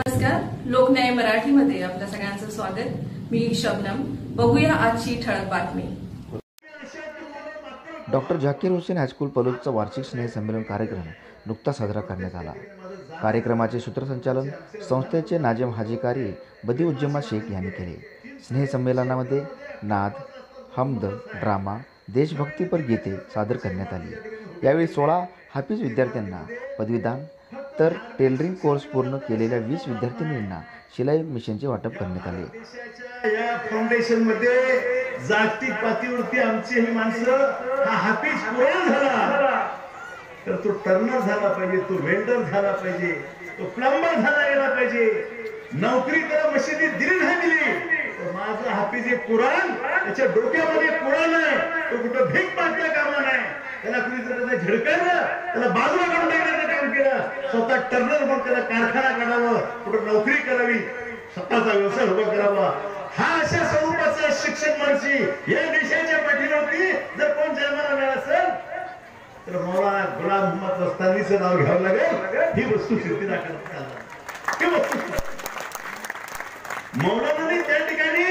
नमस्कार, लोकन्याय मराठीमध्ये आपल्या सगळ्यांचं स्वागत। मी शबनम। बघूया आजची ठळक बातमी। डॉक्टर झाकीर हुसेन हायस्कूल पलूसचा वार्षिक स्नेहसंमेलन कार्यक्रम नुकताच साजरा करण्यात आला। कार्यक्रमाचे सूत्रसंचालन संस्थेचे नाजेम हाजी कारी बदिउज्जमा शेख यांनी केले। स्नेहसंमेलनामध्ये नाद, हमद, ड्रामा, देशभक्तीपर गीते सादर करण्यात आली। यावेळी 16 हाफिज विद्यार्थ्यांना पदवीदान तर टेलरिंग कोर्स पूर्ण केलेल्या 20 विद्यार्थिनींना शिलाई मशीनचे वाटप करण्यात आले। या फाउंडेशन मध्ये जागतिक पातळीवरती आमची ही माणसं हा हाफिज कुराण झाला तर तो टर्नर झाला पाहिजे, तो वेल्डर झाला पाहिजे, तो प्लंबर झाला गेला पाहिजे। नोकरी त्याला मशिदीत दिली नाही दिली तर माझा हाफिज कुराण त्याच्या डोक्यामध्ये कुराण आहे, तो कुठं भीक मागता कामा नाही। त्याला कुणी जर झडकायला त्याला बाजूला काढून टाकण्याचं काम केलं, स्वतः टर्नर म्हणून त्याला कारखाना काढावं, कुठं नोकरी करावी, स्वतःचा व्यवसाय उभा करावा। हा अशा स्वरूपाचा शिक्षण माणसी या देशाच्या पाठीवरती जर कोण जन्माला मिळाला असेल तर मौलाना गुलाम मोहम्मद वस्तानीचं नाव घ्यावं लागेल। ही वस्तुस्थिती दाखवत मौलानाने त्या ठिकाणी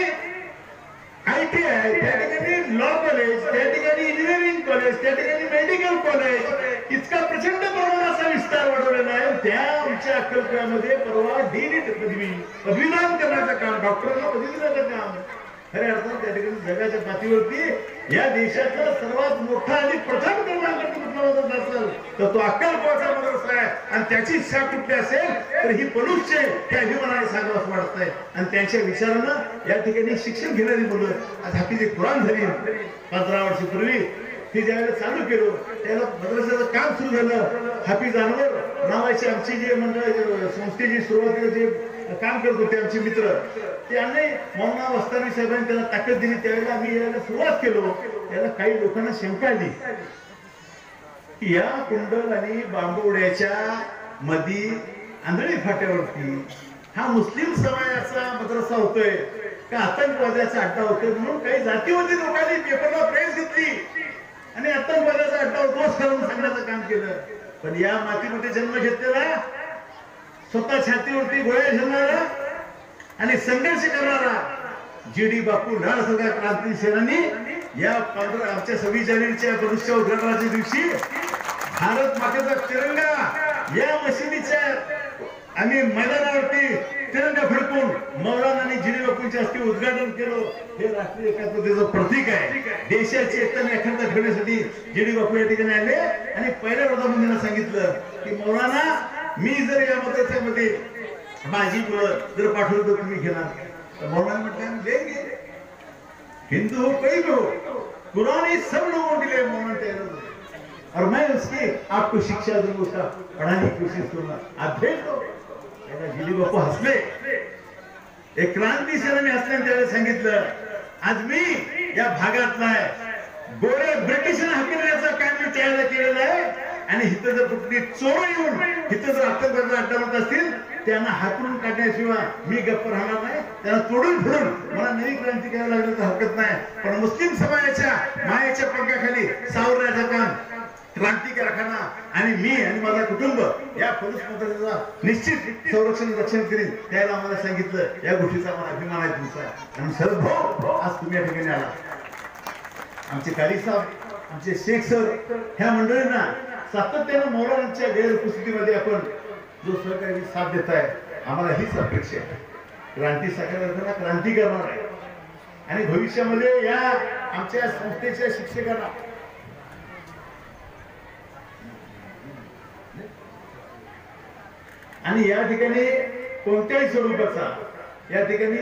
ITI, त्या ठिकाणी लॉ कॉलेज, त्या ठिकाणी इंजिनिअरिंग कॉलेज, त्या ठिकाणी मेडिकल कॉलेज इतका प्रचंड प्रमाणाचा विस्तार वाढवलेला आहे। त्या आमच्या अक्कलकोटमध्ये परवा डीलिट पदवीदान करण्याचं काम, डॉक्टरांना पदवी देण्याचं काम खऱ्या अर्थात त्या ठिकाणी जगाच्या पातळीवरती या देशातला सर्वात मोठा आणि प्रथम क्रमांकाचा कुठला असेल तर तो अक्कलकोटचा मदरसा आहे आणि त्याची शाख कुठली असेल तर ही पलूसचे त्या अभिमानाने सांगावं असं वाटतंय। आणि त्यांच्या विचारानं या ठिकाणी शिक्षण घेणारी मुलं आज हाफिज कुराण झाली। 15 वर्षापूर्वी ती ज्यावेळेला चालू केलं त्याला मद्रसाचं काम सुरू झालं। हाफिज अनवर नावाची आमची जे मंडळ संस्थेची सुरुवातीला जे काम करत होते आमचे मित्र त्यांनी मौलाना वस्तानी साहेबांनी त्याला ताकद दिली। त्यावेळेला आम्ही यायला सुरुवात केलो। त्याला काही लोकांना शंका आली की या कुंडल आणि बांबवड्याच्या मधी आंधळी फाट्यावरती हा मुस्लिम समाजाचा मद्रसा होतोय का आतंकवाद्याचा अड्डा होतोय म्हणून काही जातीवादी लोकांनी पेपरला प्रेस घेतली आणि आतंकवाद्याचा अड्डा उद्ध्वस्त करून सांगण्याचं काम केलं। पण या मातीमध्ये जन्म घेतलेला, स्वतः छातीवरती गोळ्या झेलणारा आणि संघर्ष करणारा GD बापू लाडसारखा क्रांती सेनानी या आमच्या 26 जानेवारीच्या पदवीच्या उद्घाटनाच्या दिवशी भारत मातेचा तिरंगा या मशिदीच्या आम्ही मैदानावरती तिरंगा फडकून मौलाना आणि GD बापूंच्या हस्ते उद्घाटन केलं। हे राष्ट्रीय एकात्मतेचं प्रतीक आहे। देशाची एकता आणि अखंडता ठेवण्यासाठी GD बापू या ठिकाणी आले आणि पहिल्या वर्धापन सांगितलं की मौलाना मी जर या मदरस्यामध्ये माझी मुलं जर पाठवलं तर तुम्ही घेणार? तर मौलाना म्हटलं देंगे, हिंदू हो कोई भी हो, कुरान ये सब लोगों के लिए मौलाना तैयार हो और मैं उसकी आपको शिक्षा दूंगा, उसका पढ़ाने की कोशिश करूंगा, आप भेज दो। GD बापू हसले, एक क्रांती सेनानी हसल्याने त्याला सांगितलं आज मी या भागातला गोरे ब्रिटिशांना हकलण्याचं काम मी त्याला केलेलं आहे आणि इथं जर कुठली चोर येऊन इथं जर आतंकवादी अड्डा होत असतील त्यांना हाकलून काढण्याशिवाय मी गप्प राहणार नाही। त्यांना तोडून फोडून मला नवी क्रांती करायला लागली तर हरकत नाही, पण मुस्लिम समाजाच्या मायाच्या पंखाखाली सावरण्याचं काम क्रांती कारखाना आणि मी आणि माझा कुटुंब या पोलीस मदतीचा निश्चित संरक्षण रक्षण करीन। त्याला आम्हाला सांगितलं या गोष्टीचा मला अभिमान आहे तुमचा आणि शरद भाऊ आज तुम्ही या ठिकाणी आला। आमचे कारी साहेब, आमचे शेख सर ह्या मंडळींना सातत्यानं मौलानांच्या गैरउपस्थितीमध्ये आपण जो सहकारी साथ देत आहे आम्हाला हीच अपेक्षा आहे। क्रांती साकारताना क्रांती करणार आहे आणि भविष्यामध्ये या आमच्या संस्थेच्या शिक्षकांना आणि या ठिकाणी कोणत्याही स्वरूपाचा या ठिकाणी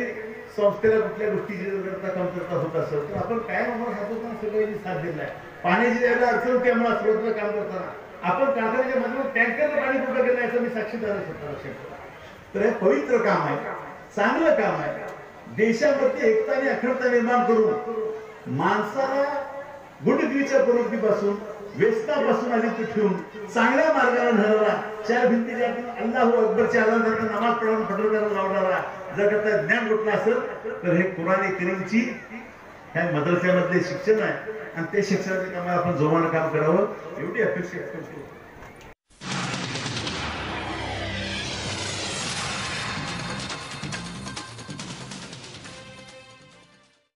संस्थेला कुठल्या गोष्टीची जर कमतरता होत असेल तर आपण काय आम्हाला सातत्यानं सगळ्यांनी साथ दिला आहे। पाण्याची ज्यावेळेला अडचण होती आम्हाला सुरुवातीला काम करताना आपण कारखान्याच्या मधून टँकरनं पाणी पुरवठा केलं याचं मी साक्षीदार आहे स्वतः लक्षात। तर हे पवित्र काम आहे, चांगलं काम आहे। देशामध्ये एकता आणि अखंडता निर्माण करून माणसाला गुडघ्याच्या प्रवृत्तीपासून व्यसनापासून अलिप्त ठेवून चांगल्या मार्गाला नेणारा, चार भिंतीच्या अल्लाहू अकबरच्या आवाजात नमाज पढून फटोक्याला लावणारा जर त्याचं ज्ञान कुठलं असेल तर हे कुरान करीमची ह्या मदरस्यामधले शिक्षण आहे आणि ते शिक्षणाच्या कामाला आपण जोमानं काम करावं एवढी अपेक्षा करतो।